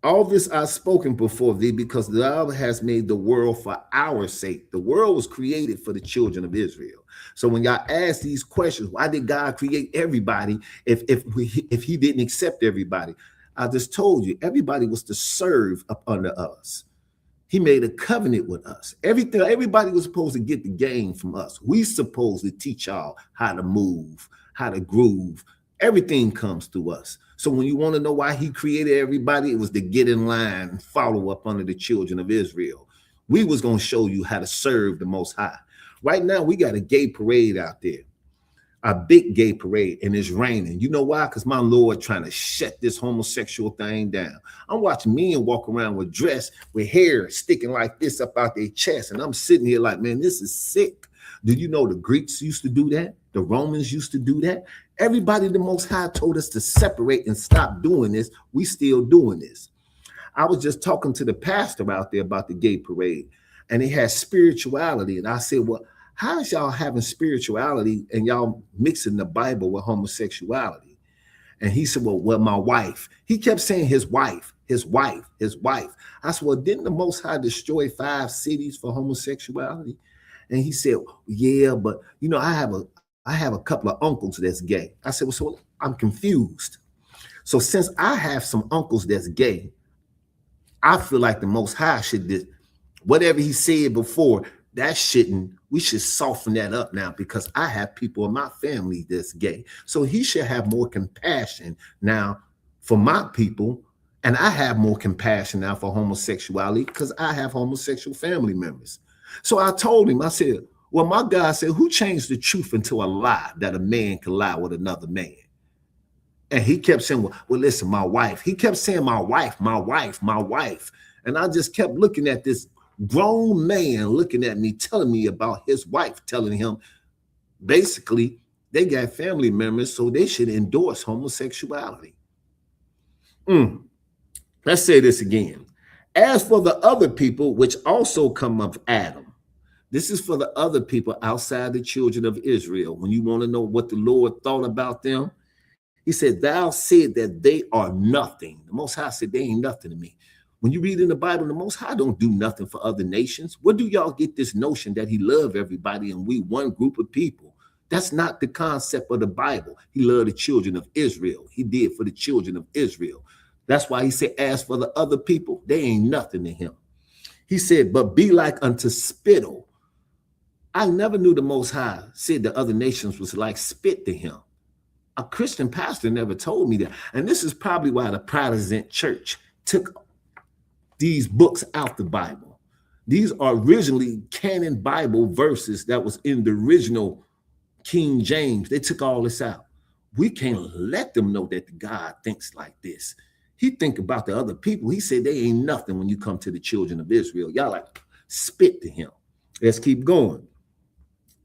all this I've spoken before thee, because thou hast made the world for our sake. The world was created for the children of Israel. So when y'all ask these questions, why did God create everybody if he didn't accept everybody? I just told you, everybody was to serve up under us. He made a covenant with us. Everybody was supposed to get the game from us. We supposed to teach y'all how to move, how to groove. Everything comes through us. So when you want to know why he created everybody, it was to get in line and follow up under the children of Israel. We was going to show you how to serve the Most High. Right now, we got a gay parade out there, a big gay parade, and it's raining. You know why? Because my Lord trying to shut this homosexual thing down. I'm watching men walk around with dress, with hair sticking like this up out their chest, and I'm sitting here like, man, this is sick. Do you know the Greeks used to do that? The Romans used to do that. Everybody the Most High told us to separate and stop doing this. We still doing this. I was just talking to the pastor out there about the gay parade, and he had spirituality. And I said, well, how is y'all having spirituality and y'all mixing the Bible with homosexuality? And he said, well, my wife. He kept saying his wife, his wife, his wife. I said, well, didn't the Most High destroy 5 cities for homosexuality? And he said, yeah, but you know, I have a couple of uncles that's gay. I said, well, so I'm confused. So since I have some uncles that's gay, I feel like the Most High should do whatever he said before. We should soften that up now, because I have people in my family that's gay. So he should have more compassion now for my people. And I have more compassion now for homosexuality because I have homosexual family members. So I told him, I said, well, my God said, who changed the truth into a lie that a man can lie with another man? And he kept saying, well, listen, my wife. He kept saying, my wife, my wife, my wife. And I just kept looking at this grown man looking at me, telling me about his wife, telling him basically they got family members, so they should endorse homosexuality. Let's say this again. As for the other people, which also come of Adam, this is for the other people outside the children of Israel. When you want to know what the Lord thought about them, he said, thou said that they are nothing. The Most High said, they ain't nothing to me. When you read in the Bible, the Most High don't do nothing for other nations. Where do y'all get this notion that he loved everybody and we one group of people? That's not the concept of the Bible. He loved the children of Israel. He did for the children of Israel. That's why he said, as for the other people, they ain't nothing to him. He said, but be like unto spittle. I never knew the Most High said the other nations was like spit to him. A Christian pastor never told me that. And this is probably why the Protestant church took these books out the Bible. These are originally canon Bible verses that was in the original King James. They took all this out. We can't let them know that God thinks like this. He think about the other people. He said they ain't nothing when you come to the children of Israel. Y'all like spit to him. Let's keep going.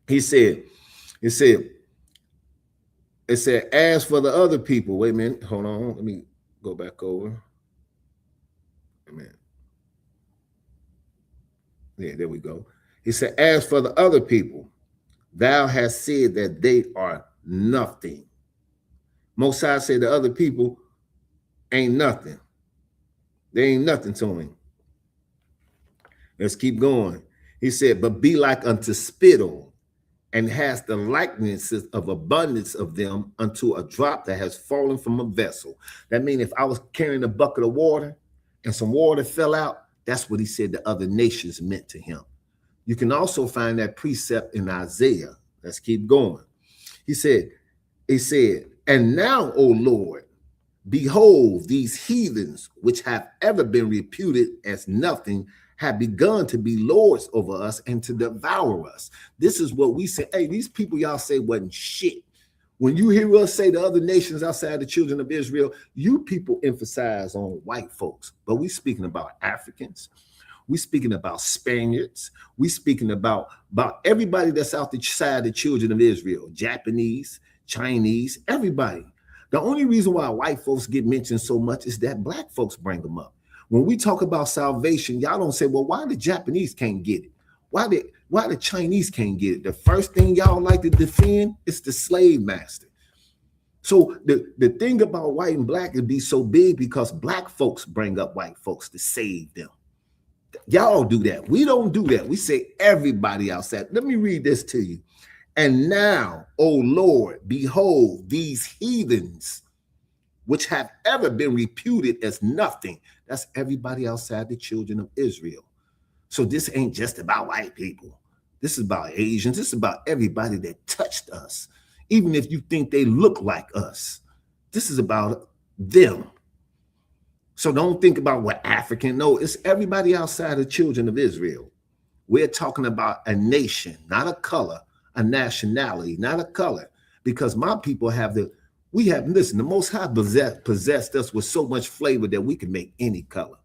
It said, as for the other people, wait a minute, hold on. Let me go back over. Amen. Yeah, there we go. He said, as for the other people, thou hast said that they are nothing. Most High said the other people ain't nothing. They ain't nothing to him. Let's keep going. He said, but be like unto spittle, and has the likenesses of abundance of them unto a drop that has fallen from a vessel. That means if I was carrying a bucket of water and some water fell out, that's what he said the other nations meant to him. You can also find that precept in Isaiah. Let's keep going. He said, and now, O Lord, behold, these heathens, which have ever been reputed as nothing, have begun to be lords over us and to devour us. This is what we say. Hey, these people y'all say wasn't shit. When you hear us say the other nations outside the children of Israel, you people emphasize on white folks, but we speaking about Africans. We speaking about Spaniards. We speaking about everybody that's outside the children of Israel, Japanese, Chinese, everybody. The only reason why white folks get mentioned so much is that black folks bring them up. When we talk about salvation, y'all don't say, well, why the Japanese can't get it? Why the Chinese can't get it? The first thing y'all like to defend is the slave master. So the thing about white and black is be so big because black folks bring up white folks to save them. Y'all do that. We don't do that. We say everybody outside. Let me read this to you. And now, O Lord, behold, these heathens, which have ever been reputed as nothing. That's everybody outside the children of Israel. So this ain't just about white people. This is about Asians. This is about everybody that touched us. Even if you think they look like us, this is about them. So don't think about what African. No, it's everybody outside the children of Israel. We're talking about a nation, not a color, a nationality, not a color. Because my people listen, the Most High possessed us with so much flavor that we can make any color.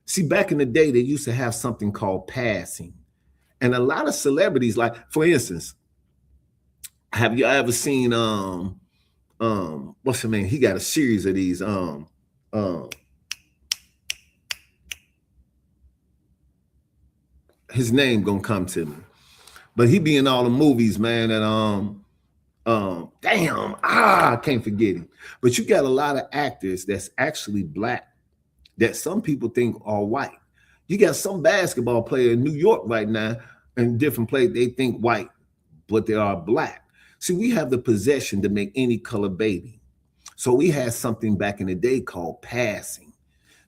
See, back in the day, they used to have something called passing. And a lot of celebrities, like, for instance, have you ever seen, what's the name? He got a series of these, his name gonna come to me. But he be in all the movies, man, and I can't forget him. But you got a lot of actors that's actually black that some people think are white. You got some basketball player in New York right now and different places, they think white, but they are black. See, we have the possession to make any color baby. So we had something back in the day called passing.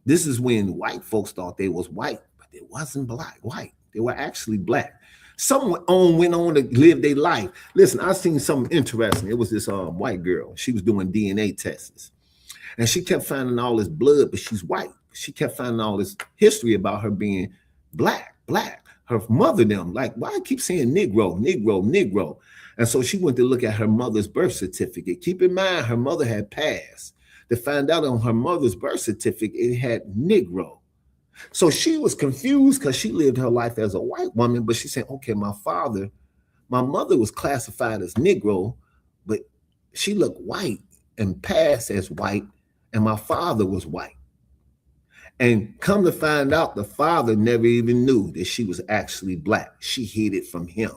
This is when white folks thought they was white, but they wasn't white. They were actually black. Some went on to live their life. Listen, I seen something interesting. It was this white girl. She was doing DNA tests. And she kept finding all this blood, but she's white. She kept finding all this history about her being black. Her mother, them, like, why I keep saying Negro. And so she went to look at her mother's birth certificate. Keep in mind, her mother had passed. To find out on her mother's birth certificate, it had Negro. So she was confused because she lived her life as a white woman, but she said, okay, my mother was classified as Negro, but she looked white and passed as white, and my father was white. And come to find out, the father never even knew that she was actually black. She hid it from him.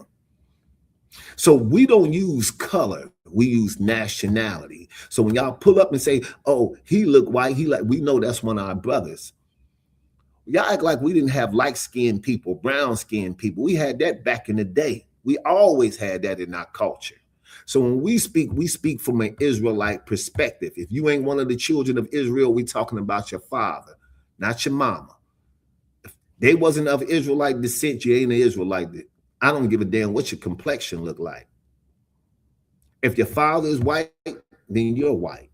So we don't use color, we use nationality. So when y'all pull up and say, oh, he look white, we know that's one of our brothers. Y'all act like we didn't have light-skinned people, brown-skinned people. We had that back in the day. We always had that in our culture. So when we speak from an Israelite perspective. If you ain't one of the children of Israel, we talking about your father, not your mama. If they wasn't of Israelite descent, you ain't an Israelite. I don't give a damn what your complexion look like. If your father is white, then you're white.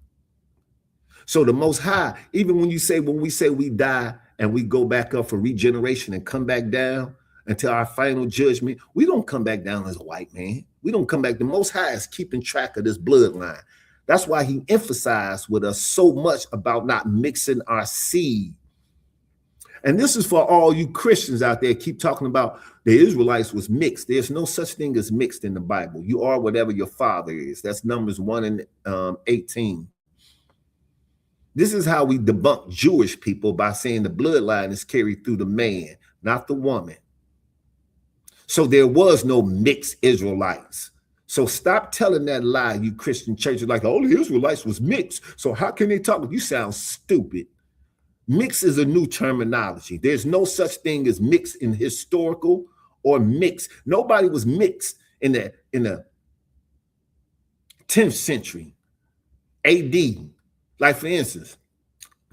So the Most High, even when we say we die and we go back up for regeneration and come back down until our final judgment, we don't come back down as a white man. We don't come back. The Most High is keeping track of this bloodline. That's why he emphasized with us so much about not mixing our seed. And this is for all you Christians out there keep talking about the Israelites was mixed. There's no such thing as mixed in the Bible. You are whatever your father is. That's Numbers 1:18. This is how we debunk Jewish people by saying the bloodline is carried through the man, not the woman. So there was no mixed Israelites. So stop telling that lie, you Christian churches, like all the Israelites was mixed. So how can they talk? You sound stupid. Mix is a new terminology. There's no such thing as mix in historical or mix. Nobody was mixed in the 10th century AD. Like, for instance,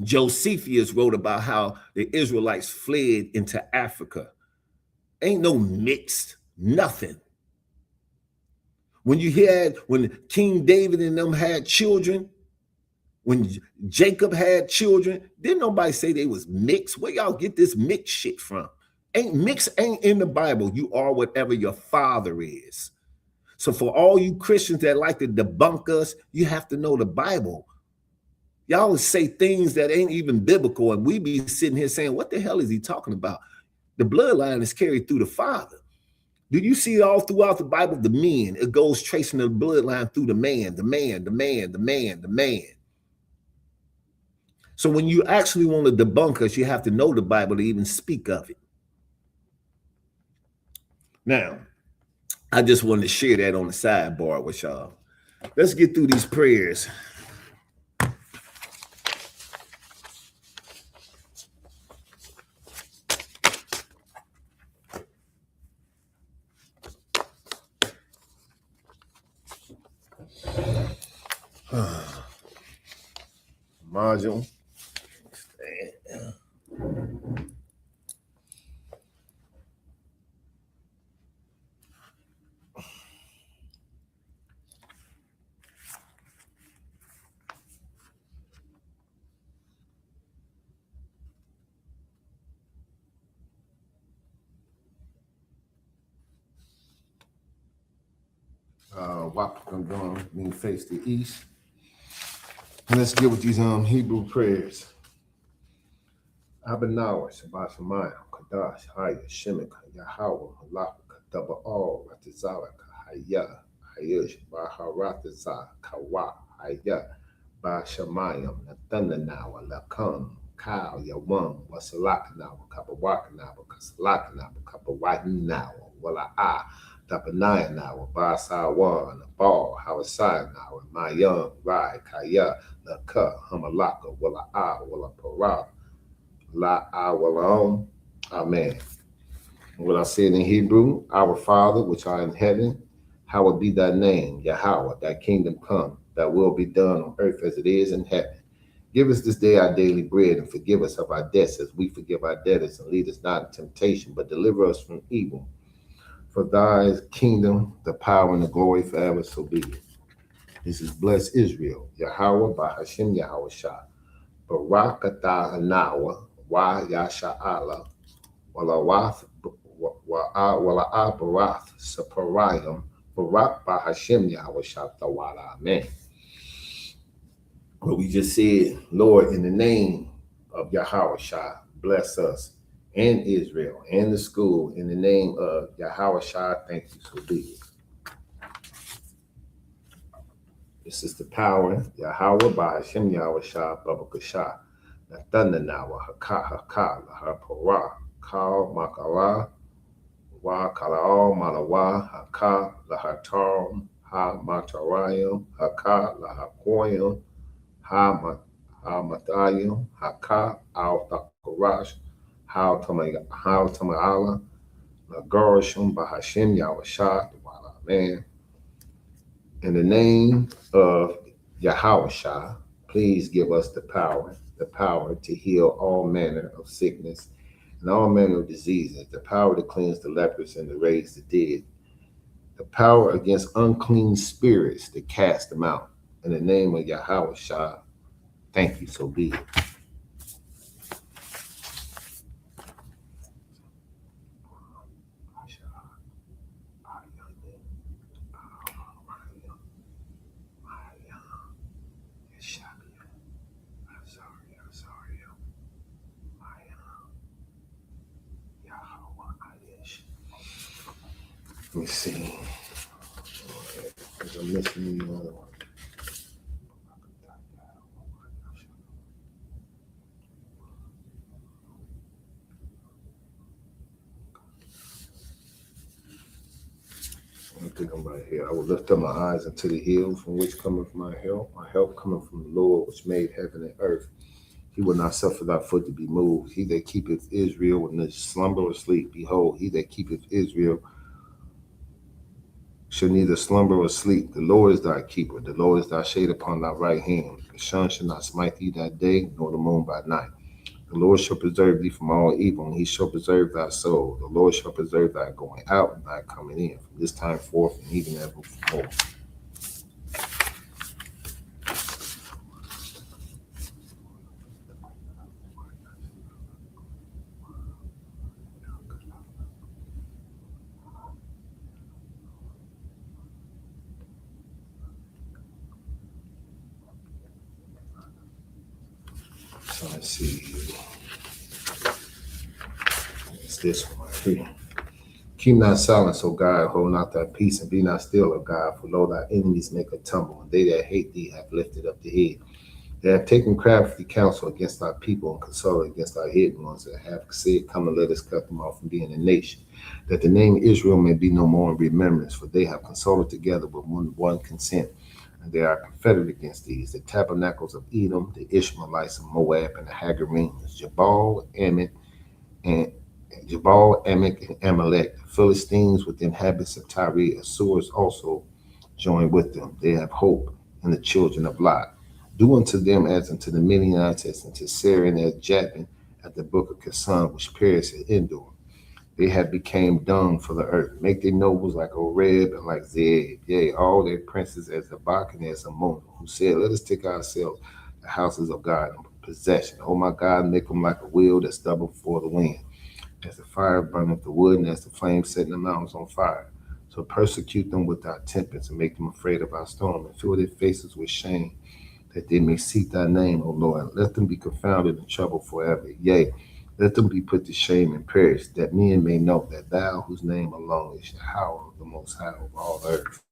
Josephus wrote about how the Israelites fled into Africa. Ain't no mixed, nothing. When King David and them had children, when Jacob had children, didn't nobody say they was mixed? Where y'all get this mixed shit from? Ain't in the Bible. You are whatever your father is. So for all you Christians that like to debunk us, you have to know the Bible. Y'all say things that ain't even biblical, and we be sitting here saying, what the hell is he talking about? The bloodline is carried through the father. Do you see it all throughout the Bible? The men, it goes tracing the bloodline through the man. So when you actually want to debunk us, you have to know the Bible to even speak of it. Now, I just wanted to share that on the sidebar with y'all. Let's get through these prayers. Module. Wapakandon, mean face the east. And let's get with these Hebrew prayers. Abanawa, Shabbat Shemayim, Kadash, Haya, Shemek, Yahweh, Malak, Kadaba, All, Ratizalak, Haya, Hayush, Baharatiza, Kawa, Haya, Ba Shemayim, Nathanawa, Lakam, Kal, Yawam, Wasalakanawa, Kabawakanawa, Kasalakanawa, Kabawakanawa, Wala'a, Dabanayanawa, Basawan, Ball, Hawasayanawa, Mayam, Rai, Kaya, Laka, Hamalaka, Wala'a, Walapara. La Awalam. Amen. What I said in Hebrew, our Father, which art in heaven, hallowed be thy name, Yahweh, thy kingdom come, thy will be done on earth as it is in heaven. Give us this day our daily bread, and forgive us of our debts as we forgive our debtors, and lead us not into temptation, but deliver us from evil. For thy is the kingdom, the power, and the glory forever, so be it. This is bless Israel, Yahweh, by Hashem Yahweh Shah. Barak atah hanawa. Wa Yasha'ala, Wala Barath, Saparayim, Barak Bahashim Yahweh Shatawala. Amen. What we just said, Lord, in the name of Yahweh Shah, bless us and Israel and the school. In the name of Yahweh Shah, thank you, so be it. This is the power, Yahweh Bahashim Yahweh Shah, Babaka Shah. Nathanawa, Haka, Lahapara, Kal, Makara, Wa Kalao, Malawa, Haka, Lahatar, Ha Matarayam, Haka, Lahakoyam, Ha Matayam, Haka, Al Takarash, How Tamayala, Lagarashim, Bahashim, Yahweh, Amen. In the name of Yahweh Shah, please give us the power to heal all manner of sickness and all manner of diseases, the power to cleanse the lepers and to raise the dead, the power against unclean spirits to cast them out. In the name of Yahweh Shah, thank you, so be it. Let me see. I'm missing the other one. I think I'm right here. I will lift up my eyes unto the hills from which cometh my help. My help coming from the Lord, which made heaven and earth. He will not suffer thy foot to be moved. He that keepeth Israel will neither slumber or sleep. Behold, he that keepeth Israel shall neither slumber or sleep. The Lord is thy keeper. The Lord is thy shade upon thy right hand. The sun shall not smite thee that day, nor the moon by night. The Lord shall preserve thee from all evil, and he shall preserve thy soul. The Lord shall preserve thy going out and thy coming in from this time forth and even evermore. So let's see. It's this one right here. Keep not silence, O God, hold not thy peace, and be not still, O God, for lo, thy enemies make a tumble, and they that hate thee have lifted up the head. They have taken crafty counsel against thy people, and consulted against thy hidden ones, that have said, come and let us cut them off from being a nation, that the name Israel may be no more in remembrance, for they have consulted together with one consent, and they are confederate against these, the tabernacles of Edom, the Ishmaelites of Moab, and the Hagarenes, Jabal, Ammon, and Amalek, the Philistines with the inhabitants of Tyre, Assyrians also join with them. They have hope in the children of Lot. Do unto them as unto the Midianites, as unto Sarah and as Jabin at the brook of Kison, which perished at Endor. They have become dung for the earth. Make their nobles like Oreb and like Zeb, yea, all their princes as Zabak and as Ammon, who said, let us take ourselves the houses of God in possession. Oh my God, make them like a wheel that stubble before the wind, as the fire burneth the wood, and as the flame setting the mountains on fire. So persecute them with thy tempest, and make them afraid of our storm, and fill their faces with shame, that they may seek thy name, O Lord. Let them be confounded and troubled forever. Yea, let them be put to shame and perish, that men may know that thou, whose name alone is Yahweh, the most high of all earth.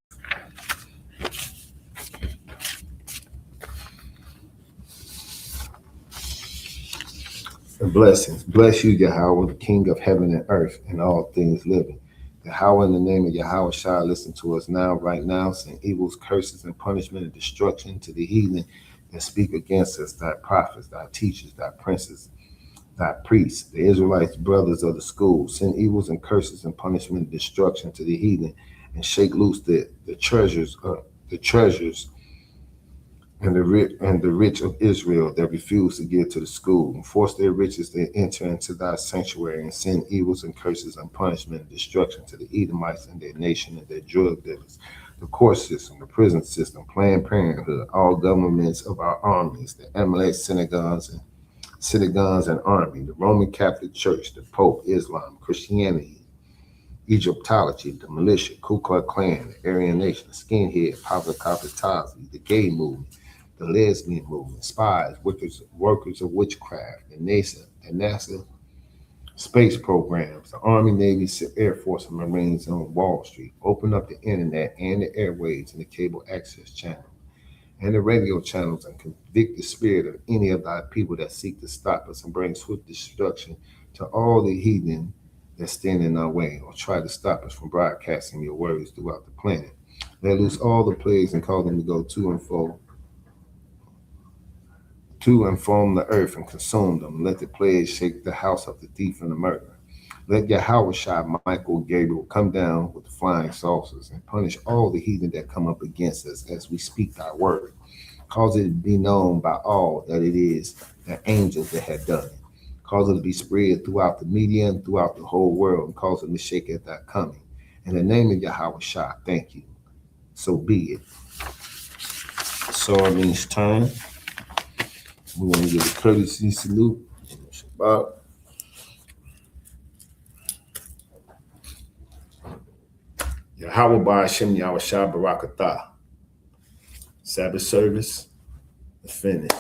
And blessings. Bless you, Yahweh, the King of heaven and earth, and all things living. Yahweh, in the name of Yahweh, shall listen to us now, right now, send evils, curses, and punishment and destruction to the heathen that speak against us, thy prophets, thy teachers, thy princes, thy priests, the Israelites, brothers of the school. Send evils and curses and punishment and destruction to the heathen, and shake loose the treasures and the rich of Israel that refuse to give to the school, and force their riches to enter into thy sanctuary, and send evils and curses and punishment and destruction to the Edomites and their nation and their drug dealers, the court system, the prison system, Planned Parenthood, all governments of our armies, the Amalek synagogues and army, the Roman Catholic Church, the Pope, Islam, Christianity, Egyptology, the militia, Ku Klux Klan, the Aryan Nation, the skinhead, Pablo Kapatazi, the gay movement, the lesbian movement, spies, workers of witchcraft, the NASA space programs, the Army, Navy, Air Force, and Marines on Wall Street. Open up the internet and the airwaves and the cable access channel and the radio channels, and convict the spirit of any of thy people that seek to stop us, and bring swift destruction to all the heathen that stand in our way or try to stop us from broadcasting your words throughout the planet. Let loose all the plagues and cause them to go to and from the earth and consume them. Let the plagues shake the house of the thief and the murderer. Let Yahweh Shai, Michael, Gabriel come down with the flying saucers and punish all the heathen that come up against us as we speak thy word. Cause it to be known by all that it is the angels that have done it. Cause it to be spread throughout the media and throughout the whole world, and cause it to shake at thy coming. In the name of Yahweh Shai, thank you. So be it. Sword means turn. We want to give a courtesy salute. Shabbat. Yahweh Ba'ashem Yahweh Shai Barakatah. Sabbath service, finished.